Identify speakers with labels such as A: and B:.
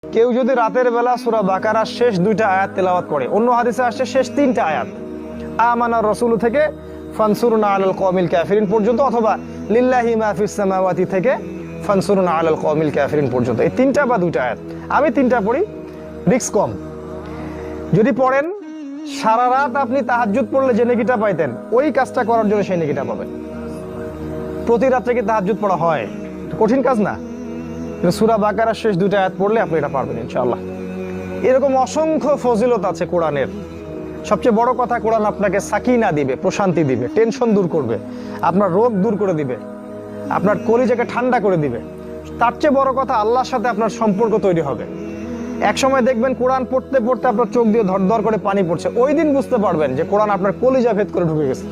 A: কেউ যদি রাতের বেলা সূরা বাকারার শেষ 2টা আয়াত তেলাওয়াত করে, অন্য হাদিসে আসছে শেষ 3টা আয়াত, আমানা রাসূল থেকে ফানসুরনা আলাল কওমিল কাফিরিন পর্যন্ত, অথবা লিল্লাহি মা ফিস সামাওয়াতি থেকে ফানসুরনা আলাল কওমিল কাফিরিন পর্যন্ত, এই 3টা বা 2টা আয়াত। আমি 3টা পড়ি, রিস্ক কম। যদি পড়েন সারা রাত আপনি তাহাজ্জুদ পড়লে যে নেকিটা পাইতেন, ওই কাজটা করার জন্য সেই নেকিটা পাবেন। প্রতি রাত্রে কি তাহাজ্জুদ পড়া হয়? কঠিন কাজ না। সূরা বাকারার শেষ 2টা আয়াত পড়লে আপনি এটা পারবেন ইনশাআল্লাহ। এরকম অসংখ্য ফজিলত আছে কোরআনের। সবচেয়ে বড় কথা, কোরআন আপনাকে সাকিনা দিবে, প্রশান্তি দিবে, টেনশন দূর করবে, আপনার রোগ দূর করে দিবে, আপনার কলিজাকে ঠান্ডা করে দিবে। তার চেয়ে বড় কথা, আল্লাহর সাথে আপনার সম্পর্ক তৈরি হবে। এক সময় দেখবেন কোরআন পড়তে পড়তে আপনার চোখ দিয়ে ধর ধর করে পানি পড়ছে, ওই দিন বুঝতে পারবেন যে কোরআন আপনার কলিজা ভেদ করে ঢুকে গেছে।